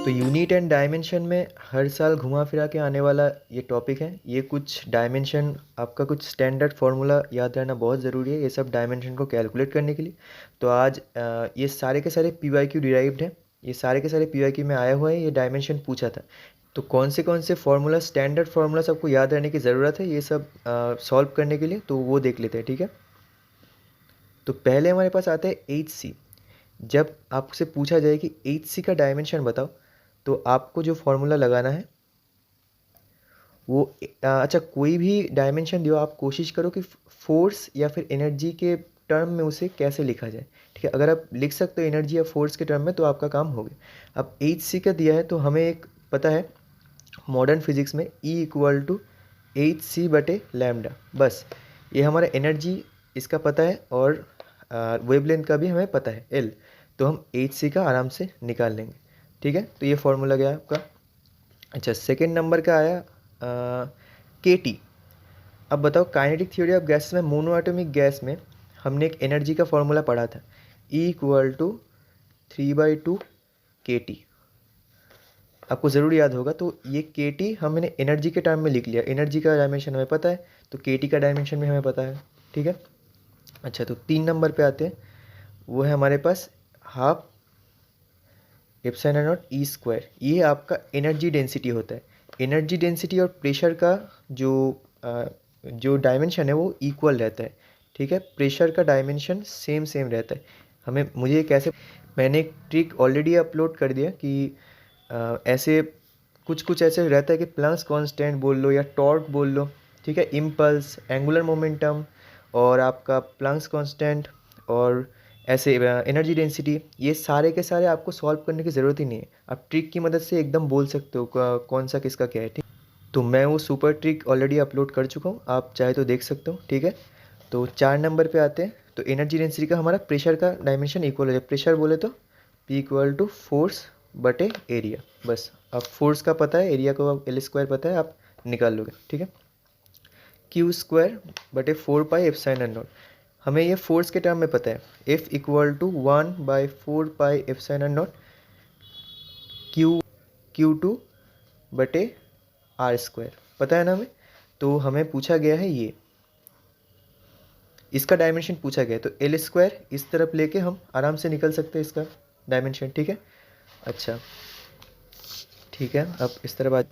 तो unit and dimension में हर साल घुमा फिरा के आने वाला ये टॉपिक है। ये कुछ डायमेंशन, आपका कुछ स्टैंडर्ड फार्मूला याद रहना बहुत ज़रूरी है ये सब डायमेंशन को कैलकुलेट करने के लिए। तो आज ये सारे के सारे PYQ डिराइव्ड हैं। ये सारे के सारे PYQ में आया हुआ है, ये डायमेंशन पूछा था। तो कौन से फार्मूला, स्टैंडर्ड फार्मूला सबको याद रहने की ज़रूरत है ये सब सॉल्व करने के लिए, तो वो देख लेते हैं। ठीक है, तो पहले हमारे पास आता है HC। जब आपसे पूछा जाए कि HC का डायमेंशन बताओ, तो आपको जो फॉर्मूला लगाना है वो अच्छा, कोई भी डायमेंशन दियो, आप कोशिश करो कि फोर्स या फिर एनर्जी के टर्म में उसे कैसे लिखा जाए। ठीक है, अगर आप लिख सकते हो एनर्जी या फोर्स के टर्म में तो आपका काम हो गया। अब HC का दिया है तो हमें एक पता है मॉडर्न फिजिक्स में E=HC/λ। बस ये हमारा एनर्जी इसका पता है और वेवलेंथ का भी हमें पता है L, तो हम HC का आराम से निकाल लेंगे। ठीक है, तो ये फॉर्मूला गया आपका। अच्छा, सेकेंड नंबर का आया KT। अब बताओ, काइनेटिक थ्योरी ऑफ गैस में मोनो एटॉमिक गैस में हमने एक एनर्जी का फॉर्मूला पढ़ा था, E=3/2 KT। आपको ज़रूर याद होगा। तो ये KT हमने एनर्जी के टर्म में लिख लिया, एनर्जी का डायमेंशन हमें पता है तो KT का डायमेंशन भी हमें पता है। ठीक है, अच्छा, तो 3 नंबर पे आते हैं, वो है हमारे पास हाफ ε0 E²। ये आपका एनर्जी डेंसिटी होता है। एनर्जी डेंसिटी और प्रेशर का जो डायमेंशन है वो इक्वल रहता है। ठीक है, प्रेशर का डायमेंशन सेम सेम रहता है। मुझे कैसे, मैंने एक ट्रिक ऑलरेडी अपलोड कर दिया कि ऐसे कुछ कुछ ऐसे रहता है कि प्लैंक्स कांस्टेंट बोल लो या टॉर्क बोल लो। ठीक है, इम्पल्स, एंगुलर मोमेंटम और आपका प्लैंक्स कांस्टेंट और ऐसे एनर्जी डेंसिटी, ये सारे के सारे आपको सॉल्व करने की ज़रूरत ही नहीं है। आप ट्रिक की मदद से एकदम बोल सकते हो कौन सा किसका क्या है। ठीक, तो मैं वो सुपर ट्रिक ऑलरेडी अपलोड कर चुका हूँ, आप चाहे तो देख सकते हो। ठीक है, तो 4 नंबर पे आते हैं। तो एनर्जी डेंसिटी का हमारा प्रेशर का डायमेंशन इक्वल हो जाए। प्रेशर बोले तो P=फोर्स/एरिया। बस अब फोर्स का पता है, एरिया को L² पता है, आप निकाल लोगे। ठीक है, Q²/4πε0। हमें ये फोर्स के टर्म में पता है, F=1/4πε0 Q2/r², पता है ना हमें। तो हमें पूछा गया है ये, इसका डायमेंशन पूछा गया है, तो L² इस तरफ लेके हम आराम से निकल सकते हैं इसका डायमेंशन। ठीक है, अच्छा ठीक है, अब इस तरह बात।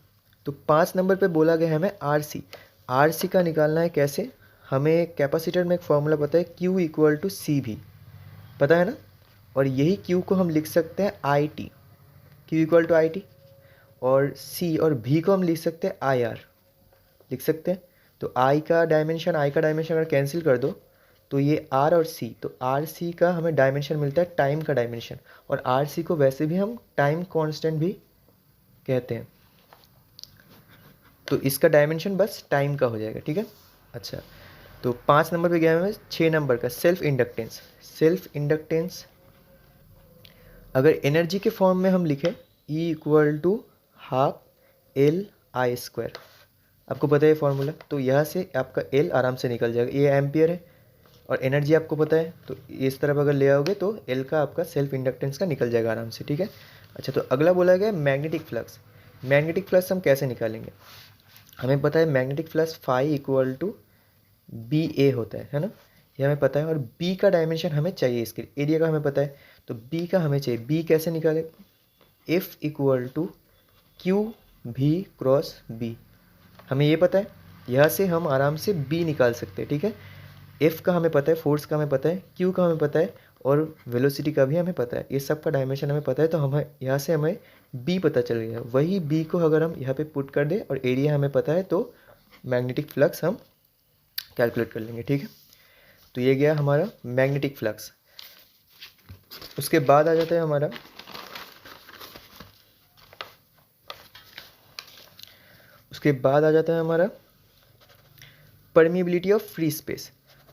तो 5 नंबर पे बोला गया है हमें RC का निकालना है। कैसे, हमें कैपेसिटर में एक फॉर्मूला पता है Q=CV, पता है ना। और यही Q को हम लिख सकते हैं IT, Q=IT। और C और V को हम लिख सकते हैं IR, लिख सकते हैं। तो I का डायमेंशन अगर कैंसिल कर दो तो ये R और C, तो RC का हमें डायमेंशन मिलता है टाइम का डायमेंशन, और RC को वैसे भी हम टाइम कांस्टेंट भी कहते हैं। तो इसका डायमेंशन बस टाइम का हो जाएगा। ठीक है, अच्छा, तो 5 नंबर पे गया है। 6 नंबर का सेल्फ इंडक्टेंस अगर एनर्जी के फॉर्म में हम लिखें E=12LI², आपको पता है फॉर्मूला, तो यहाँ से आपका L आराम से निकल जाएगा। ये एम्पियर है और एनर्जी आपको पता है, तो इस तरफ अगर ले आओगे तो L का आपका सेल्फ इंडक्टेंस का निकल जाएगा आराम से। ठीक है, अच्छा, तो अगला बोला गया मैग्नेटिक फ्लक्स हम कैसे निकालेंगे। हमें पता है मैग्नेटिक फ्लक्स φ=BA होता है ना, ये हमें पता है। और B का डायमेंशन हमें चाहिए, इसके एरिया का हमें पता है, तो B का हमें चाहिए। B कैसे निकाले, F=QV×B, हमें ये पता है, यहाँ से हम आराम से B निकाल सकते हैं। ठीक है, F का हमें पता है, फोर्स का हमें पता है, Q का हमें पता है और वेलोसिटी का भी हमें पता है। ये सब का डायमेंशन हमें पता है, तो हमें यहाँ से हमें B पता चल गया। वही B को अगर हम यहाँ पे पुट कर दें और एरिया हमें पता है, तो मैग्नेटिक फ्लक्स हम कैलकुलेट कर लेंगे। ठीक है, तो ये गया हमारा मैग्नेटिक फ्लक्स। उसके बाद आ जाता है हमारा permeability of free space.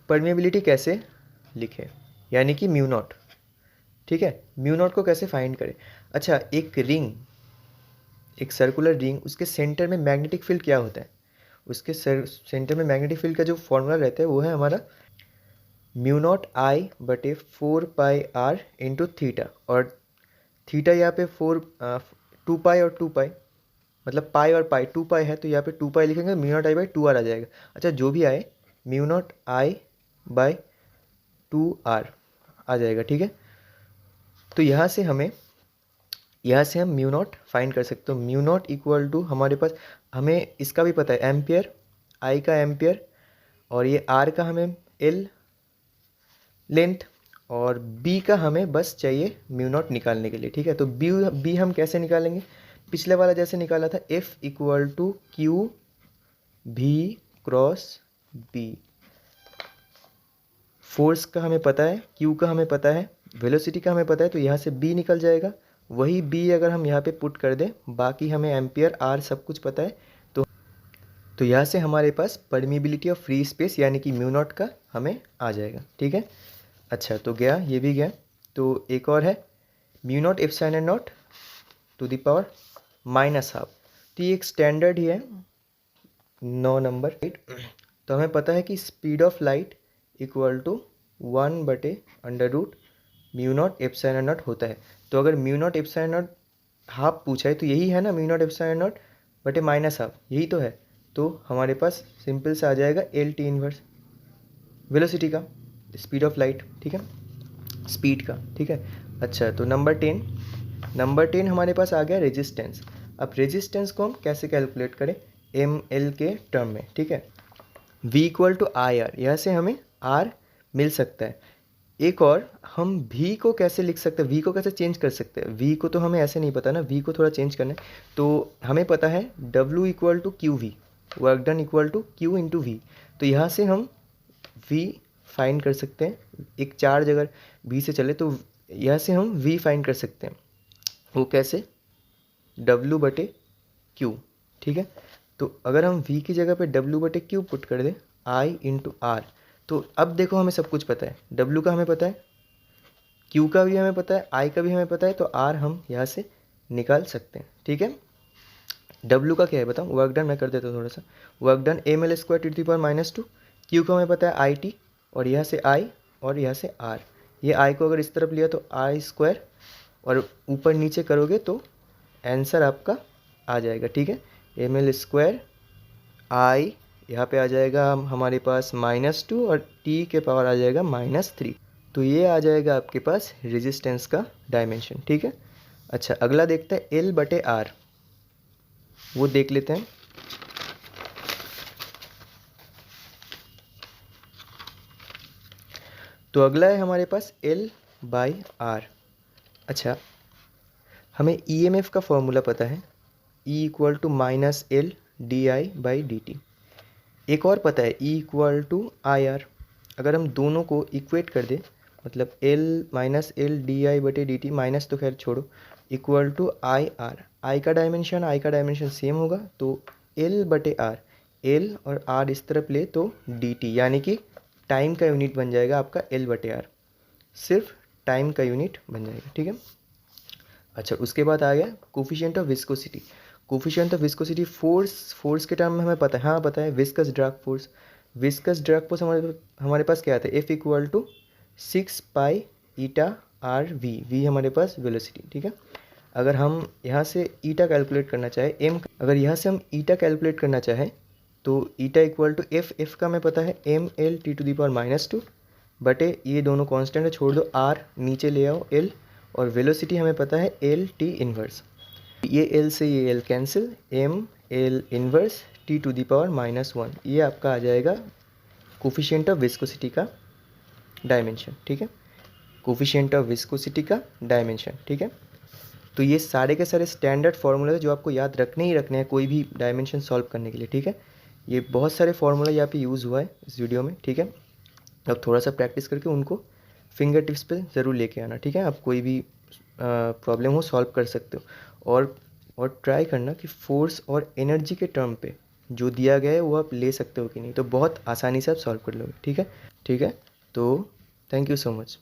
Permeability कैसे लिखें, यानी कि म्यू नॉट। ठीक है, म्यू नॉट को कैसे फाइंड करें। अच्छा, एक सर्कुलर रिंग, उसके सेंटर में मैग्नेटिक फील्ड क्या होता है, उसके सेंटर में मैग्नेटिक फील्ड का जो फॉर्मूला रहता है वो है हमारा μ0I/4πr × थीटा। और थीटा यहाँ पे 2 पाई और 2 पाई, मतलब पाई और पाई, 2 पाई है तो यहाँ पे 2 पाई लिखेंगे, mu naught I by 2 R आ जाएगा। अच्छा जो भी आए, mu naught I by 2 R आ जाएगा, ठीक है। तो यहाँ से हम म्यू नॉट फाइंड कर सकते हो। म्यू नॉट इक्वल टू हमारे पास, हमें इसका भी पता है एम्पियर, आई का एम्पियर, और ये आर का हमें एल लेंथ, और बी का हमें बस चाहिए म्यू नॉट निकालने के लिए, ठीक है। तो बी हम कैसे निकालेंगे, पिछले वाला जैसे निकाला था, एफ इक्वल टू क्यू भी क्रॉस बी। फोर्स का हमें पता है, क्यू का हमें पता है, वेलोसिटी का हमें पता है, तो यहाँ से बी निकल जाएगा। वही बी अगर हम यहाँ पे पुट कर दें, बाकी हमें एम्पियर आर सब कुछ पता है, तो यहाँ से हमारे पास परमिबिलिटी ऑफ फ्री स्पेस यानी कि म्यू नॉट का हमें आ जाएगा, ठीक है। अच्छा तो गया, ये भी गया। तो एक और है mu naught epsilon naught to the power minus half. तो ये एक स्टैंडर्ड ही है, 9 नंबर, राइट। तो हमें पता है कि speed of light equal to 1/√, mu naught epsilon naught होता है। तो अगर mu naught epsilon naught half पूछा है तो यही है ना, म्यू नॉट एप्सिलॉन नॉट बटे माइनस हाफ, यही तो है। तो हमारे पास सिंपल से आ जाएगा एल टी इनवर्स, वेलोसिटी का, स्पीड ऑफ लाइट, ठीक है, स्पीड का, ठीक है। अच्छा तो नंबर 10 हमारे पास आ गया रेजिस्टेंस। अब रेजिस्टेंस को हम कैसे कैलकुलेट करें, एम एल के टर्म में, ठीक है। V equal to I R, यहाँ से हमें R मिल सकता है। एक और हम V को कैसे लिख सकते हैं, V को कैसे चेंज कर सकते हैं, V को तो हमें ऐसे नहीं पता ना, V को थोड़ा चेंज करना है। तो हमें पता है W equal to Q V, work done equal to Q into V. तो यहाँ से हम V फाइंड कर सकते हैं। एक चार्ज अगर V से चले तो यहाँ से हम V फाइंड कर सकते हैं। वो कैसे, W बटे Q, ठीक है। तो अगर हम V की जगह पे W बटे Q पुट कर दें, I इंटू आर, तो अब देखो हमें सब कुछ पता है, W का हमें पता है, Q का भी हमें पता है, I का भी हमें पता है, तो R हम यहाँ से निकाल सकते हैं, ठीक है। W का क्या है बताऊँ, वर्क डन मैं कर देता हूँ थोड़ा सा। Work done M L square T to the power -2। Q का हमें पता है आई टी, और यहाँ से I और यहाँ से R। ये I को अगर इस तरफ लिया तो I स्क्वायर, और ऊपर नीचे करोगे तो आंसर आपका आ जाएगा, ठीक है। एम एल स्क्वायर आई यहाँ पे आ जाएगा हमारे पास -2, और T के पावर आ जाएगा -3। तो ये आ जाएगा आपके पास रेजिस्टेंस का डायमेंशन, ठीक है। अच्छा अगला देखते हैं L बटे R, वो देख लेते हैं। तो अगला है हमारे पास L बाई R। अच्छा हमें EMF का फॉर्मूला पता है, E equal to -L di/dt। एक और पता है E इक्वल टू IR। अगर हम दोनों को इक्वेट कर दें, मतलब L -L di/dt, माइनस तो खैर छोड़ो, इक्वल टू IR। I का डायमेंशन सेम होगा, तो L बटे R, L और R इस तरफ ले तो dt, यानी कि टाइम का यूनिट बन जाएगा आपका L बटे R, सिर्फ टाइम का यूनिट बन जाएगा, ठीक है। अच्छा उसके बाद आ गया coefficient of viscosity. Coefficient of viscosity force के टर्म में हमें पता है, हाँ पता है, viscous drag force. Viscous drag force हमारे पास क्या आता है, F equal to 6 pi eta R V हमारे पास वेलोसिटी, ठीक है। अगर हम यहाँ से ईटा कैलकुलेट करना चाहे, अगर यहाँ से हम ईटा कैलकुलेट करना चाहें तो ईटा इक्वल टू एफ का हमें पता है ml t to the power -2 बटे, ये दोनों कांस्टेंट है छोड़ दो, r नीचे ले आओ l, और वेलोसिटी हमें पता है एल टी इन्वर्स, ये एल से ये L cancel, M L inverse T to the power -1। ये आपका आ जाएगा कोफिशिएंट ऑफ विस्कोसिटी का डायमेंशन, ठीक है, कोफिशिएंट ऑफ विस्कोसिटी का डायमेंशन, ठीक है। तो ये सारे के सारे स्टैंडर्ड फार्मूले हैं जो आपको याद रखने ही रखने हैं कोई भी डायमेंशन सॉल्व करने के लिए, ठीक है। ये बहुत सारे फार्मूला यहाँ पे यूज़ हुआ है इस वीडियो में, ठीक है। अब थोड़ा सा प्रैक्टिस करके उनको फिंगर टिप्स पे ज़रूर लेके आना, ठीक है। आप कोई भी प्रॉब्लम हो सॉल्व कर सकते हो, और ट्राई करना कि फोर्स और एनर्जी के टर्म पे जो दिया गया है वो आप ले सकते हो कि नहीं, तो बहुत आसानी से आप सॉल्व कर लोगे, ठीक है। ठीक है, तो थैंक यू सो मच।